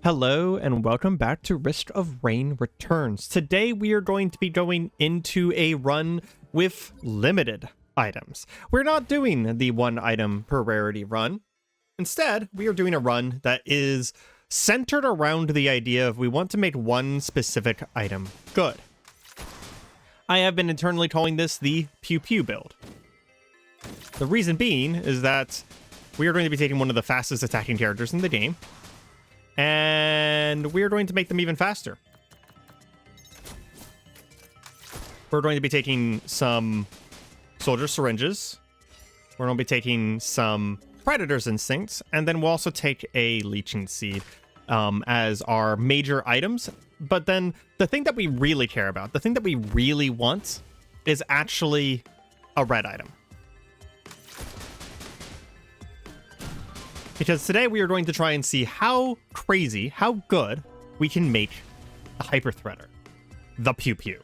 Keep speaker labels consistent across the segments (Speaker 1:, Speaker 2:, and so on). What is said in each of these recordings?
Speaker 1: Hello and welcome back to Risk of Rain Returns. Today we are going to be going into a run with limited items. We're not doing the 1 item per rarity run. Instead, we are doing a run that is centered around the idea of we want to make one specific item good. I have been internally calling this the Pew Pew build. The reason being is that we are going to be taking one of the fastest attacking characters in the game, and we're going to make them even faster. We're going to be taking some Soldier Syringes. We're going to be taking some Predator's Instincts, and then we'll also take a Leeching Seed as our major items. But then the thing that we really care about, the thing that we really want, is actually a red item. Because today we are going to try and see how crazy, how good we can make the Hyperthreader. The Pew Pew.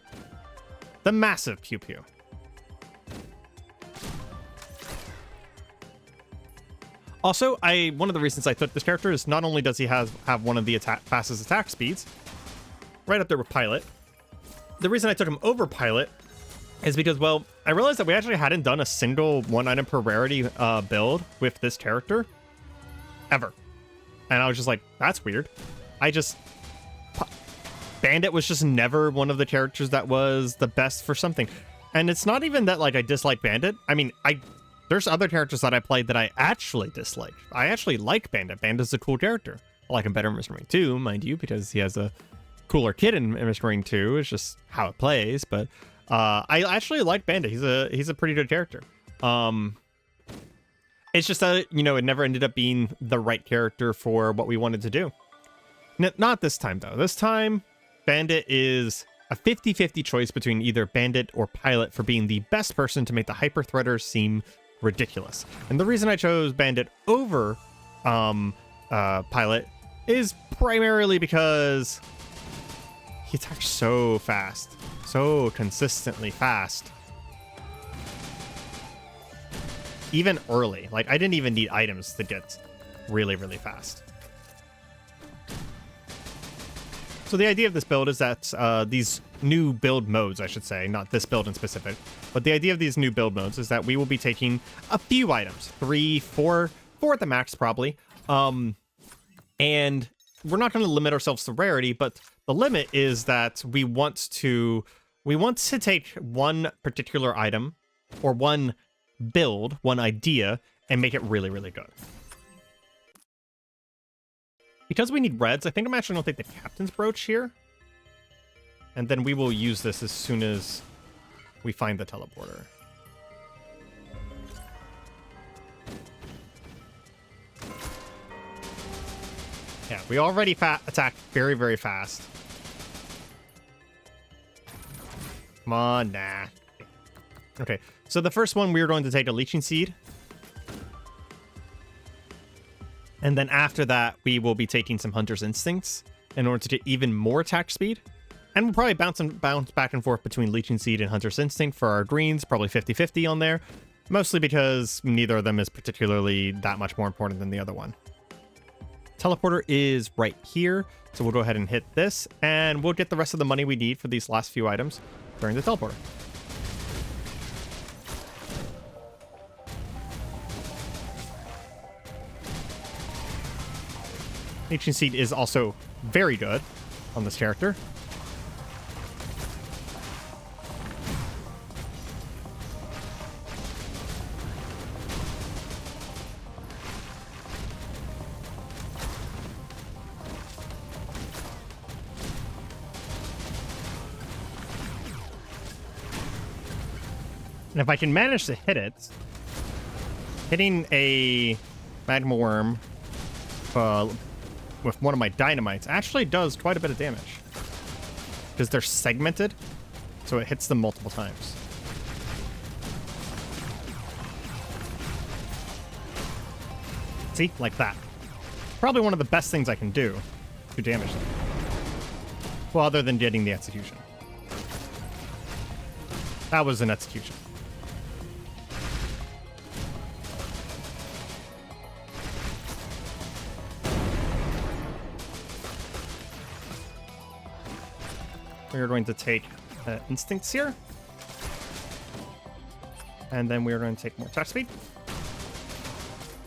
Speaker 1: The massive Pew Pew. Also, one of the reasons I took this character is not only does he have one of the fastest attack speeds, right up there with Pilot. The reason I took him over Pilot is because, well, I realized that we actually hadn't done a single 1 item per rarity build with this character ever. And I was just like, that's weird. Bandit was just never one of the characters that was the best for something. And it's not even that, like, I dislike Bandit. I mean, there's other characters that I played that I actually dislike. I actually like Bandit. Bandit's a cool character. I like him better in Mr. Marine 2, mind you, because he has a cooler kit in Mr. Marine 2. It's just how it plays. But I actually like Bandit. He's a pretty good character. It's just that, you know, it never ended up being the right character for what we wanted to do. Not this time, though. This time, Bandit is a 50-50 choice between either Bandit or Pilot for being the best person to make the Hyperthreader seem ridiculous. And the reason I chose Bandit over Pilot is primarily because he attacks so fast. So consistently fast. Even early. Like, I didn't even need items to get really, really fast. So the idea of this build is that these new build modes, I should say, not this build in specific, but the idea of these new build modes is that we will be taking a few items, 3, 4 at the max probably, and we're not going to limit ourselves to rarity, but the limit is that we want to take one particular item or one build, one idea, and make it really, really good. Because we need reds, I think I'm actually going to take the Captain's Brooch here. And then we will use this as soon as we find the teleporter. Yeah, we already attack very, very fast. Come on, nah. Okay, so the first one, we're going to take a Leeching Seed. And then after that, we will be taking some Hunter's Instincts in order to get even more attack speed. And we'll probably bounce back and forth between Leeching Seed and Hunter's Instinct for our greens, probably 50-50 on there. Mostly because neither of them is particularly that much more important than the other one. Teleporter is right here, so we'll go ahead and hit this, and we'll get the rest of the money we need for these last few items during the teleporter. Leeching Seed is also very good on this character. And if I can manage to hit it, hitting a Magma Worm with one of my dynamites actually does quite a bit of damage. Because they're segmented, so it hits them multiple times. See? Like that. Probably one of the best things I can do to damage them. Well, other than getting the execution. That was an execution. We are going to take instincts here. And then we are going to take more attack speed.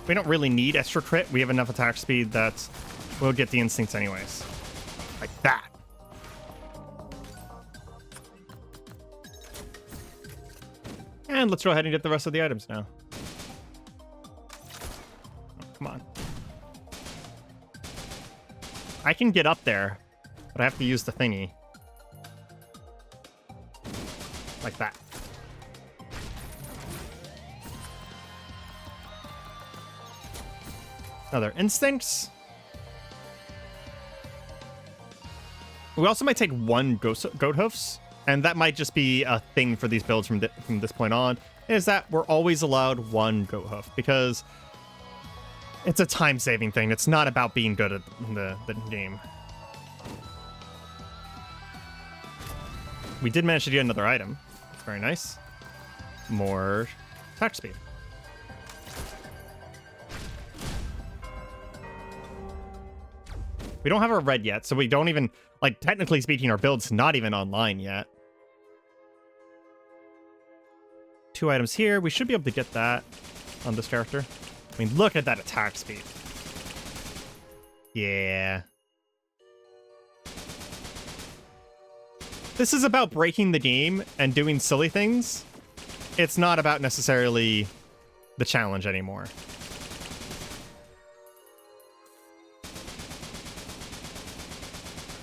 Speaker 1: We don't really need extra crit. We have enough attack speed that we'll get the instincts anyways. Like that. And let's go ahead and get the rest of the items now. Oh, come on. I can get up there, but I have to use the thingy. Like that. Another instincts. We also might take one goat hoofs, and that might just be a thing for these builds from this point on, is that we're always allowed one goat hoof, because it's a time-saving thing. It's not about being good at the game. We did manage to get another item. Very nice. More attack speed. We don't have our red yet, so we don't even, like, technically speaking, our build's not even online yet. 2 items here. We should be able to get that on this character. I mean, look at that attack speed. Yeah. This is about breaking the game and doing silly things. It's not about necessarily the challenge anymore.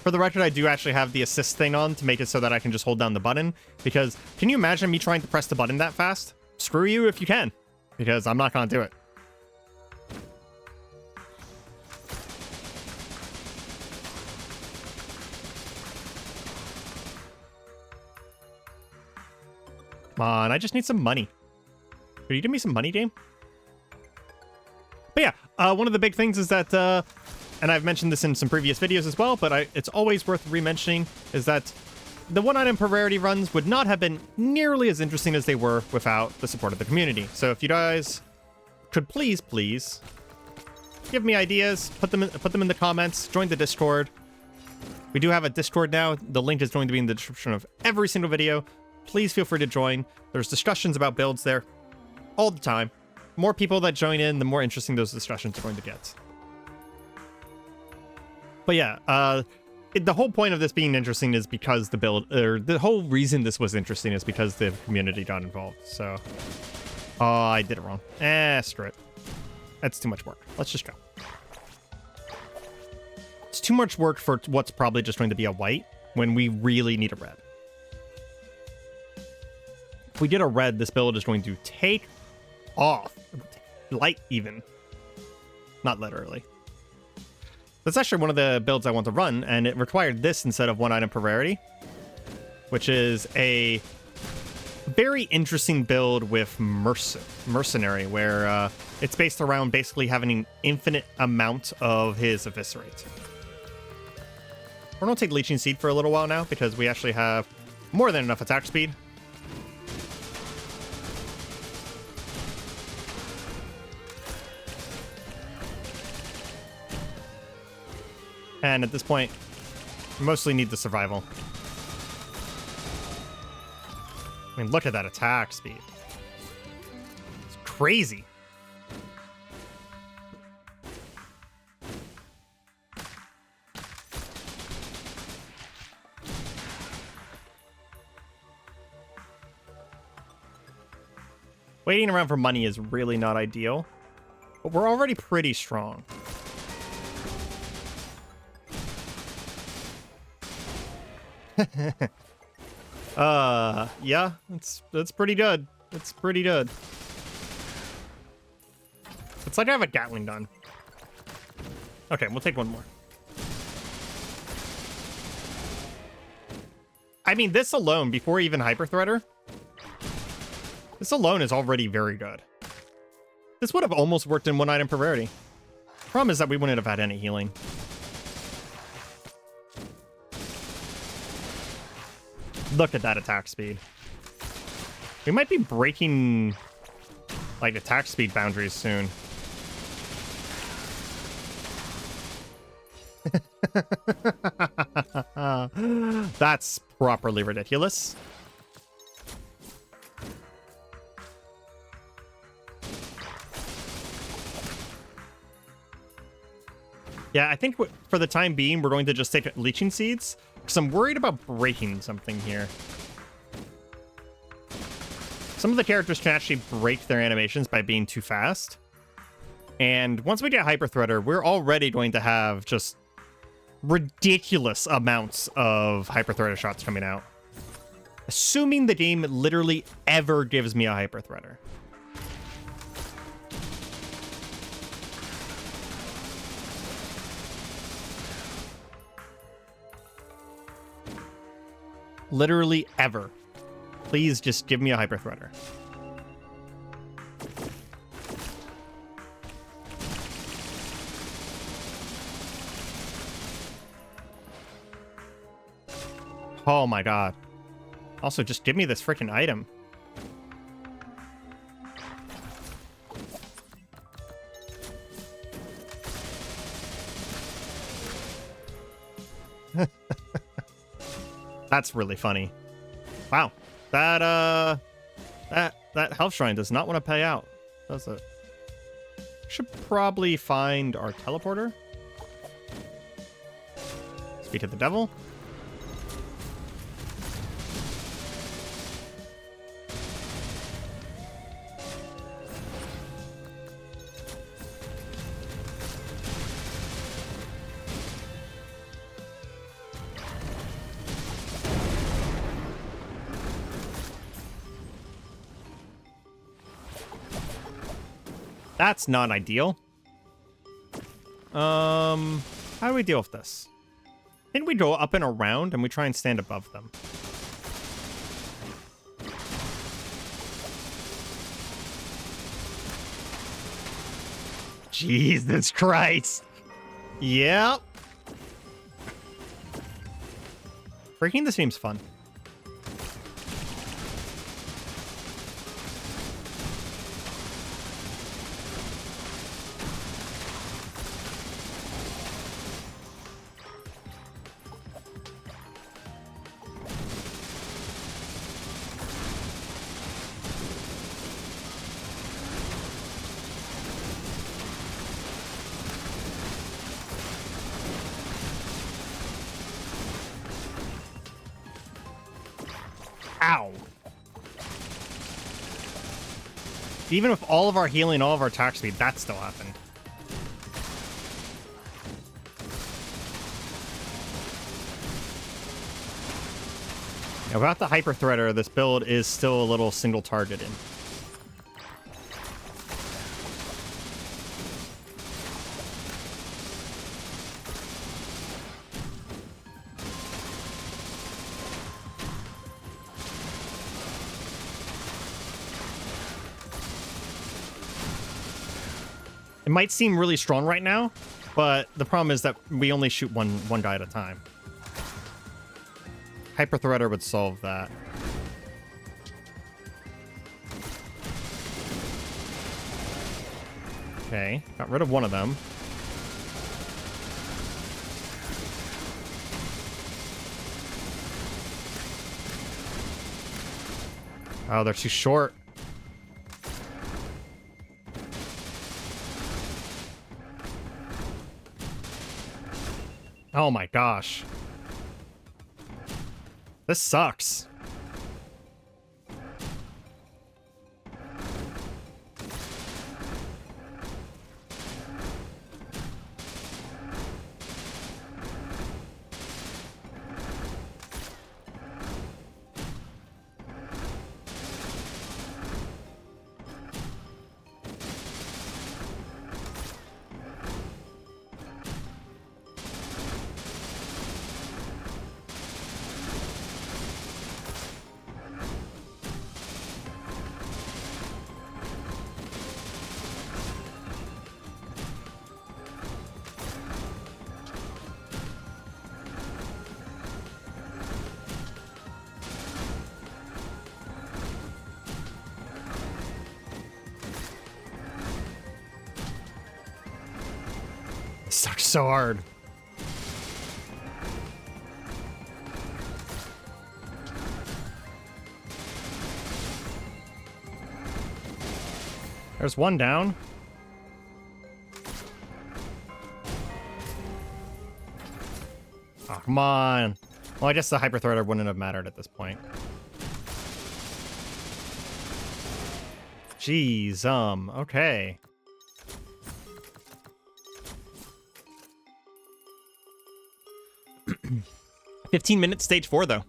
Speaker 1: For the record, I do actually have the assist thing on to make it so that I can just hold down the button, because can you imagine me trying to press the button that fast? Screw you if you can, because I'm not going to do it. Come on, I just need some money. Could you give me some money, game? But yeah, one of the big things is that, and I've mentioned this in some previous videos as well, but it's always worth re-mentioning, is that the one item per rarity runs would not have been nearly as interesting as they were without the support of the community. So if you guys could please give me ideas, put them in the comments, join the Discord. We do have a Discord now. The link is going to be in the description of every single video. Please feel free to join. There's discussions about builds there all the time. More people that join in, the more interesting those discussions are going to get. But yeah, the whole point of this being interesting is because the build, or the whole reason this was interesting is because the community got involved. So, oh, I did it wrong. Screw it. That's too much work. Let's just go. It's too much work for what's probably just going to be a white when we really need a red. If we get a red, this build is going to take off. Light even. Not literally. That's actually one of the builds I want to run, and it required this instead of 1 item per rarity, which is a very interesting build with Mercenary, where it's based around basically having an infinite amount of his Eviscerate. We're going to take Leeching Seed for a little while now, because we actually have more than enough attack speed. And at this point, we mostly need the survival. I mean, look at that attack speed. It's crazy. Waiting around for money is really not ideal, but we're already pretty strong. Yeah, that's pretty good. It's pretty good. It's like I have a Gatling gun. Okay, we'll take one more. I mean, this alone, before even Hyperthreader, this alone is already very good. This would have almost worked in 1 item per rarity. Problem is that we wouldn't have had any healing. Look at that attack speed. We might be breaking, like, attack speed boundaries soon. That's properly ridiculous. Yeah, I think for the time being, we're going to just take leeching seeds, because I'm worried about breaking something here. Some of the characters can actually break their animations by being too fast. And once we get Hyperthreader, we're already going to have just ridiculous amounts of Hyperthreader shots coming out. Assuming the game literally ever gives me a Hyperthreader. Literally ever. Please just give me a Hyperthreader. Oh my god. Also, just give me this freaking item. That's really funny. Wow. That health shrine does not want to pay out, does it? Should probably find our teleporter. Speak to the devil. That's not ideal. How do we deal with this? I think we go up and around and we try and stand above them. Jesus Christ. Yep. Breaking this seems fun. Ow. Even with all of our healing, all of our attack speed, that still happened. Now, without the Hyperthreader, this build is still a little single-targeted. It might seem really strong right now, but the problem is that we only shoot one guy at a time. Hyperthreader would solve that. Okay, got rid of one of them. Oh, they're too short. Oh my gosh. This sucks. Sucks so hard. There's one down. Oh, come on. Well, I guess the Hyperthreader wouldn't have mattered at this point. Jeez, okay. 15-minute stage 4, though.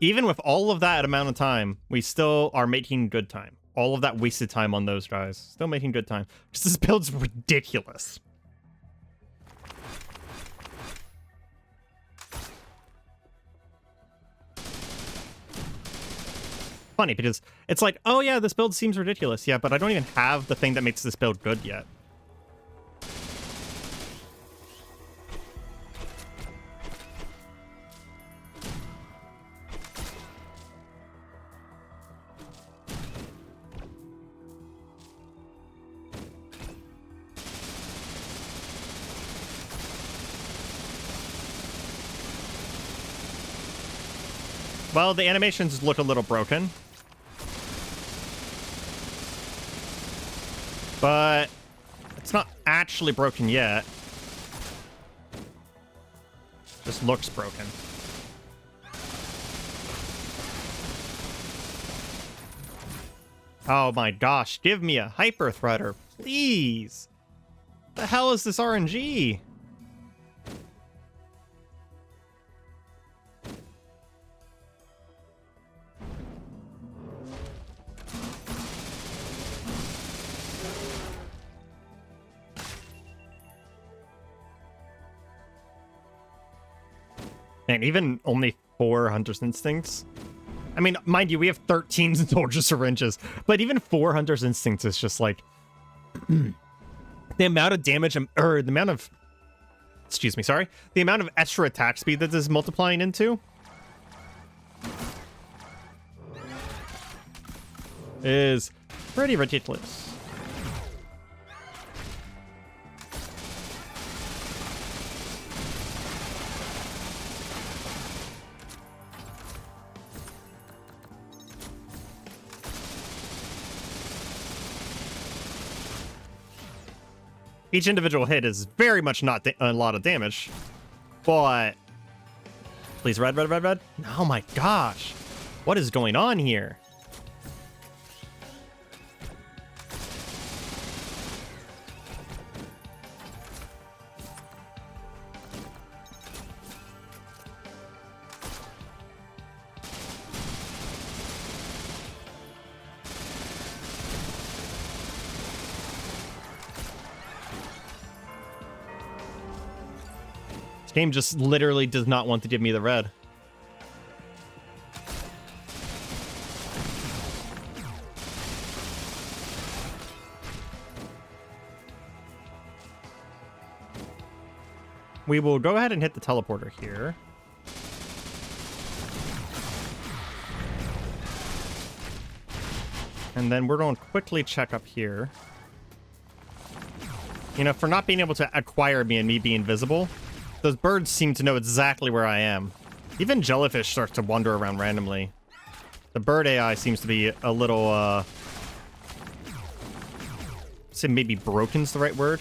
Speaker 1: Even with all of that amount of time, we still are making good time. All of that wasted time on those guys. Still making good time. Just this build's ridiculous. Funny, because it's like, oh yeah, this build seems ridiculous. Yeah, but I don't even have the thing that makes this build good yet. Well, the animations look a little broken. But it's not actually broken yet. Just looks broken. Oh my gosh, give me a Hyperthreader, please. The hell is this RNG? And even only 4 Hunter's Instincts. I mean, mind you, we have 13 Soldier Syringes, but even 4 Hunter's Instincts is just like the amount of damage, or the amount of, excuse me, sorry, the amount of extra attack speed that this is multiplying into is pretty ridiculous. Each individual hit is very much not a lot of damage, but please, red, red, red, red. Oh my gosh, what is going on here? This game just literally does not want to give me the red. We will go ahead and hit the teleporter here. And then we're going to quickly check up here. You know, for not being able to acquire me and me being visible, those birds seem to know exactly where I am. Even jellyfish starts to wander around randomly. The bird AI seems to be a little, say maybe broken's the right word.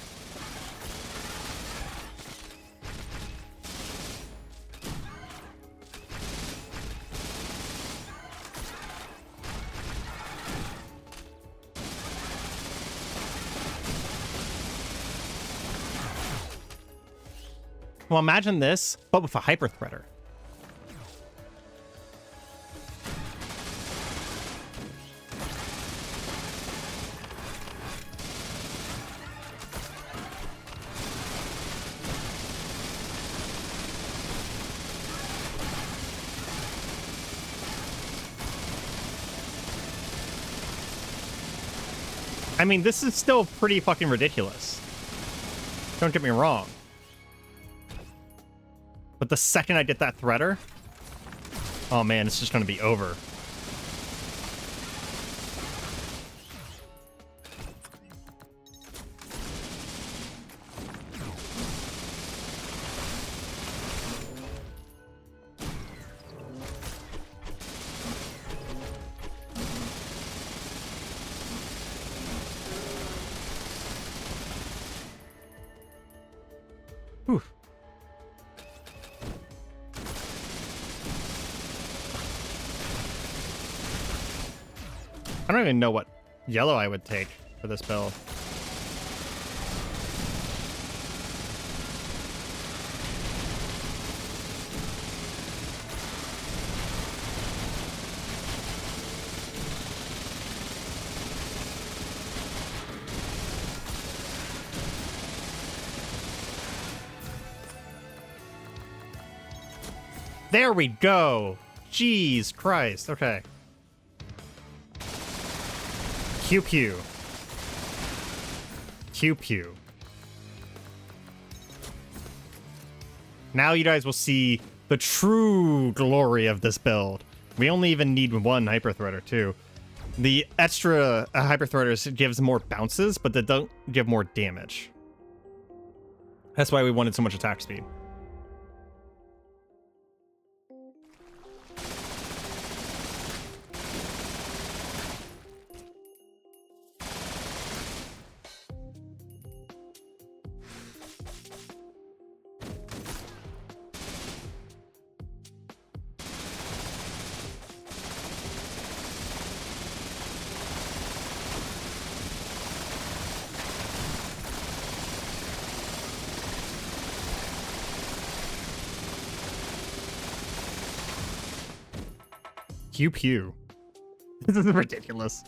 Speaker 1: Well, imagine this, but with a Hyperthreader. I mean, this is still pretty fucking ridiculous. Don't get me wrong. But the second I get that threader, oh man, it's just going to be over. I don't even know what yellow I would take for this build. There we go. Jeez Christ. Okay. Pew pew. Pew pew. Now you guys will see the true glory of this build. We only even need one Hyperthreader too. The extra Hyperthreaders gives more bounces, but they don't give more damage. That's why we wanted so much attack speed. Pew pew. This is ridiculous.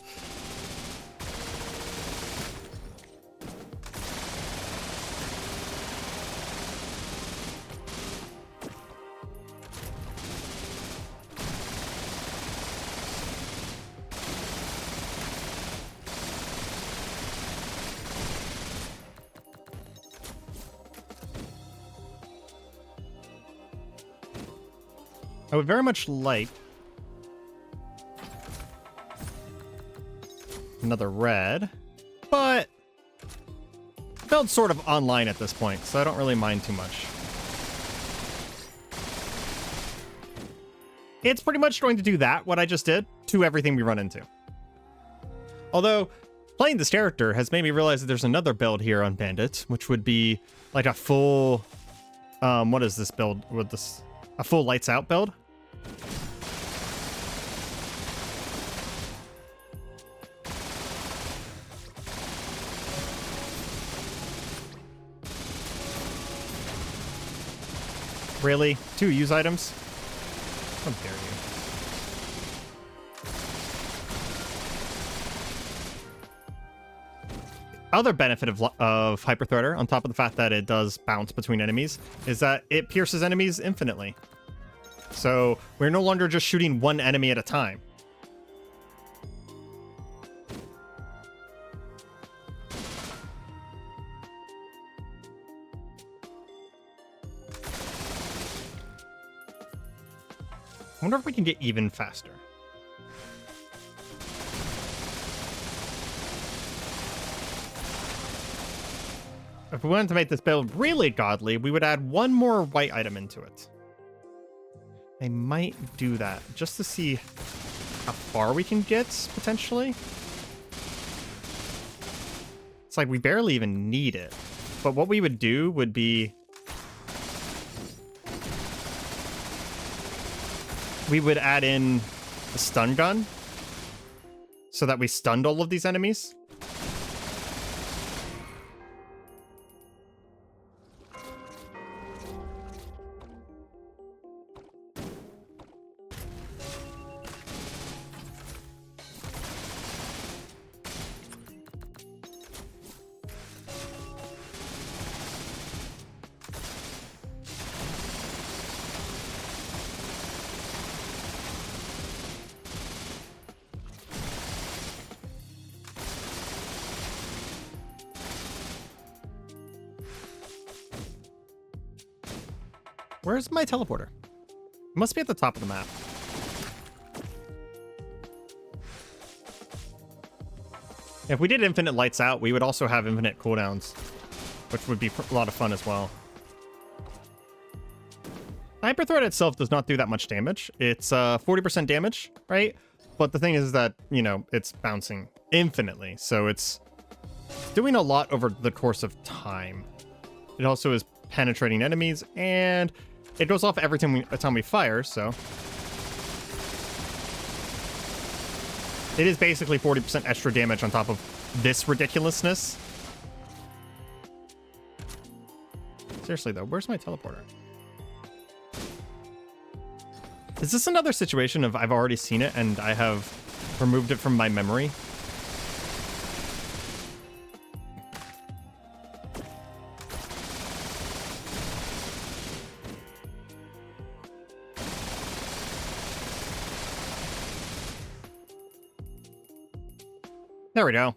Speaker 1: I would very much like another red, but build's sort of online at this point, so I don't really mind too much. It's pretty much going to do that, what I just did, to everything we run into. Although, playing this character has made me realize that there's another build here on Bandit, which would be like a full, what is this build with this? A full lights out build? Really? 2 use items? How dare you? Other benefit of Hyperthreader, on top of the fact that it does bounce between enemies, is that it pierces enemies infinitely. So we're no longer just shooting one enemy at a time. I wonder if we can get even faster. If we wanted to make this build really godly, we would add one more white item into it. I might do that just to see how far we can get, potentially. It's like we barely even need it. But what we would do would be... we would add in the stun gun so that we stunned all of these enemies. Where's my teleporter? It must be at the top of the map. If we did infinite lights out, we would also have infinite cooldowns, which would be a lot of fun as well. Hyperthreader itself does not do that much damage. It's 40% damage, right? But the thing is that, you know, it's bouncing infinitely, so it's doing a lot over the course of time. It also is penetrating enemies, and it goes off every time we fire, so It is basically 40% extra damage on top of this ridiculousness. Seriously, though, where's my teleporter? Is this another situation of I've already seen it and I have removed it from my memory? There we go.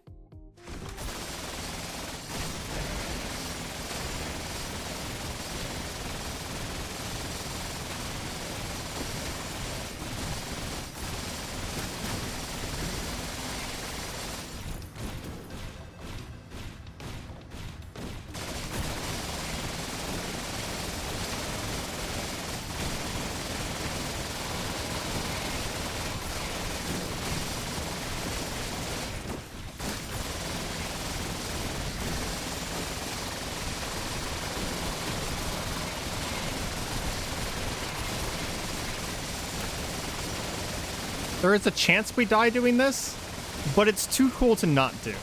Speaker 1: There is a chance we die doing this, but it's too cool to not do.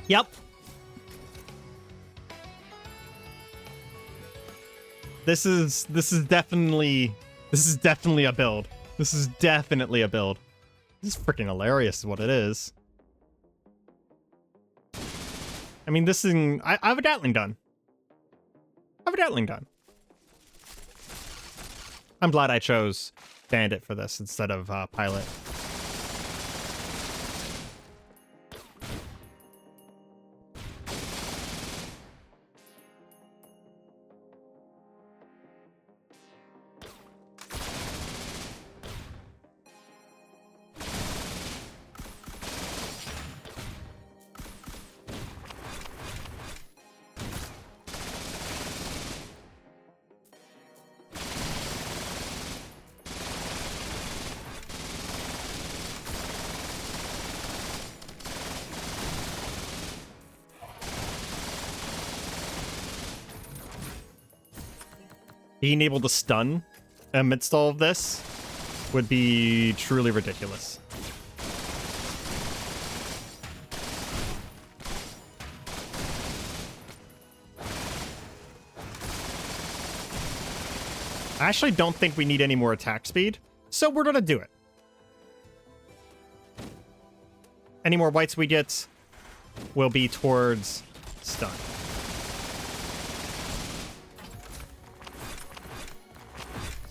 Speaker 1: Yep. This is definitely a build. This is definitely a build. This is freaking hilarious is what it is. I mean, this is... I have a Gatling gun. I have a Gatling gun. I'm glad I chose Bandit for this instead of Pilot. Being able to stun amidst all of this would be truly ridiculous. I actually don't think we need any more attack speed, so we're gonna do it. Any more whites we get will be towards stun.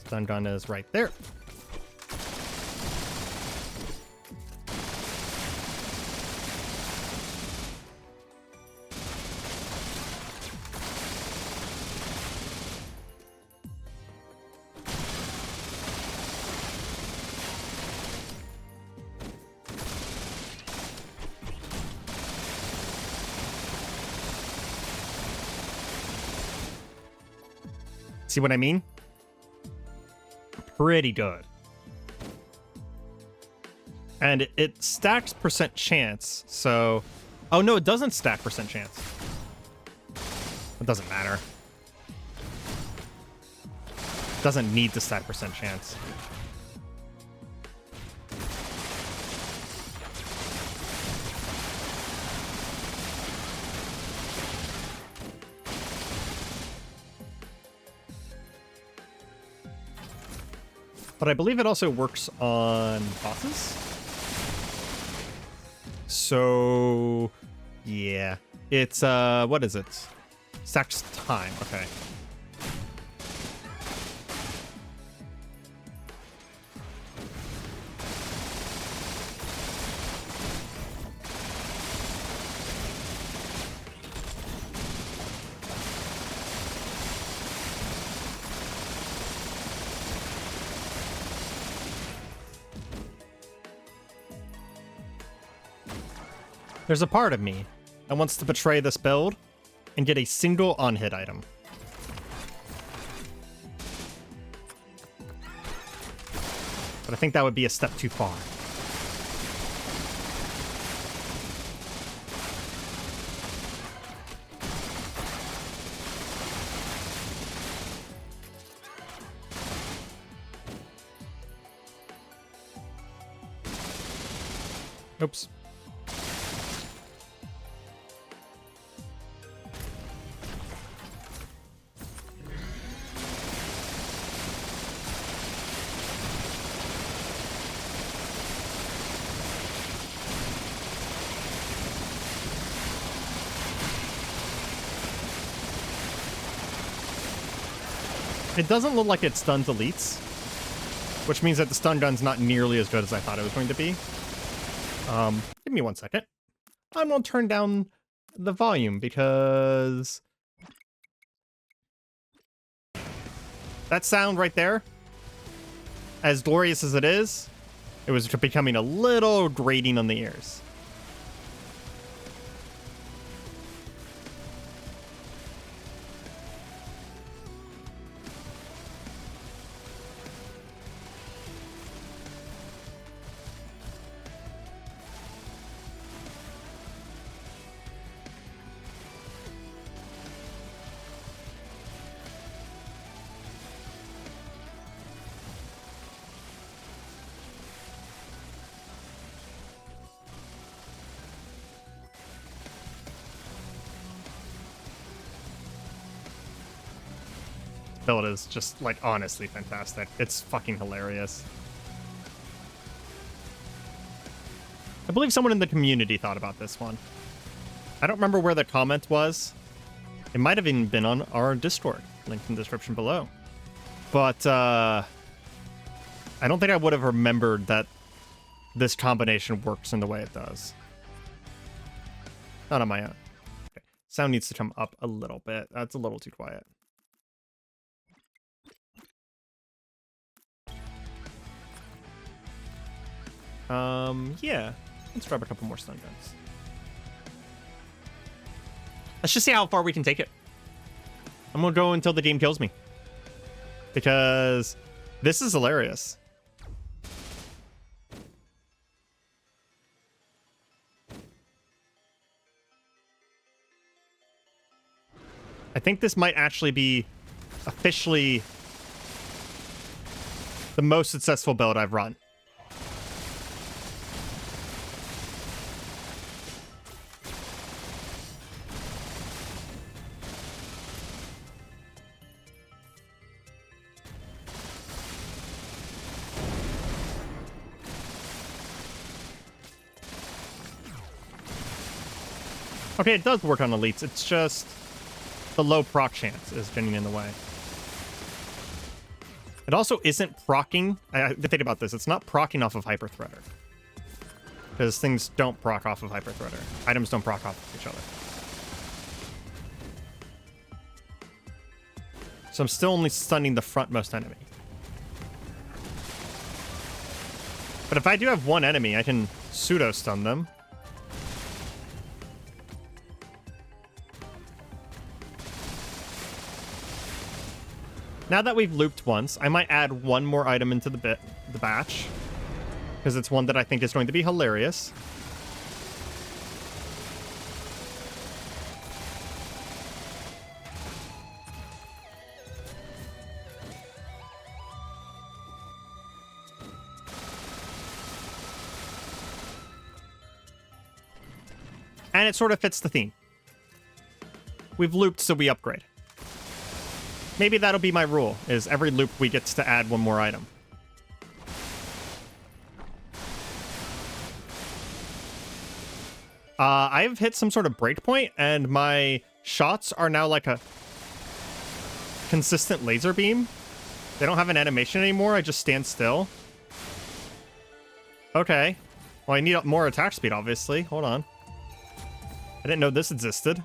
Speaker 1: Stun gun is right there. See what I mean? Pretty good. And it stacks percent chance, so... Oh, no, it doesn't stack percent chance. It doesn't matter. It doesn't need to stack percent chance. But I believe it also works on bosses. So, yeah. It's, what is it? Stacks time, okay. There's a part of me that wants to betray this build and get a single on-hit item. But I think that would be a step too far. Oops. It doesn't look like it stuns elites, which means that the stun gun's not nearly as good as I thought it was going to be. Give me 1 second. I'm gonna turn down the volume because that sound right there, as glorious as it is, it was becoming a little grating on the ears. Build is just, like, honestly fantastic. It's fucking hilarious. I believe someone in the community thought about this one. I don't remember where the comment was. It might have even been on our Discord, linked in the description below. But, I don't think I would have remembered that this combination works in the way it does. Not on my own. Okay. Sound needs to come up a little bit. That's a little too quiet. Yeah. Let's grab a couple more stun guns. Let's just see how far we can take it. I'm gonna go until the game kills me. Because this is hilarious. I think this might actually be officially the most successful build I've run. Okay, it does work on elites. It's just the low proc chance is getting in the way. It also isn't procking. I have to think about this. It's not procking off of Hyperthreader. Because things don't proc off of Hyperthreader. Items don't proc off of each other. So I'm still only stunning the frontmost enemy. But if I do have one enemy, I can pseudo-stun them. Now that we've looped once, I might add one more item into the batch. Because it's one that I think is going to be hilarious. And it sort of fits the theme. We've looped, so we upgrade. Maybe that'll be my rule, is every loop we get to add one more item. I've hit some sort of breakpoint, and my shots are now like a consistent laser beam. They don't have an animation anymore, I just stand still. Okay. Well, I need more attack speed, obviously. Hold on. I didn't know this existed.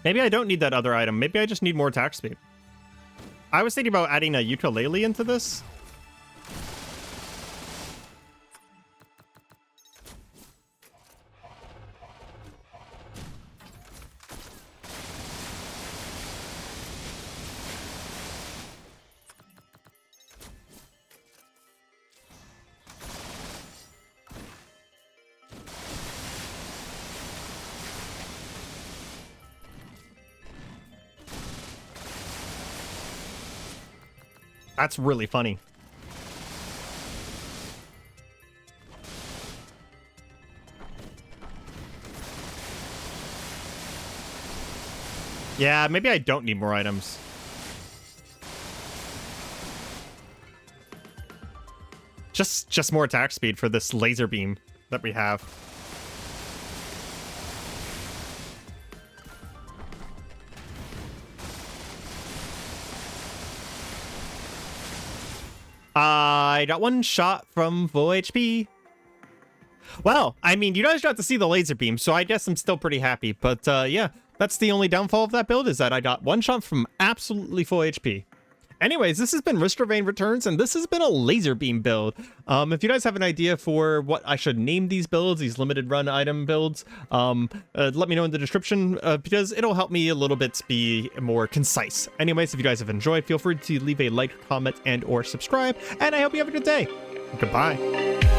Speaker 1: Maybe I don't need that other item. Maybe I just need more attack speed. I was thinking about adding a ukulele into this. That's really funny. Yeah, maybe I don't need more items. Just more attack speed for this laser beam that we have. I got one shot from full HP. Well, I mean, you guys got to see the laser beam, so I guess I'm still pretty happy. But yeah, that's the only downfall of that build, is that I got one shot from absolutely full HP. Anyways, this has been Risk of Rain Returns, and this has been a laser beam build. If you guys have an idea for what I should name these builds, these limited run item builds, let me know in the description, because it'll help me a little bit be more concise. Anyways, if you guys have enjoyed, feel free to leave a like, comment, and or subscribe, and I hope you have a good day. Goodbye.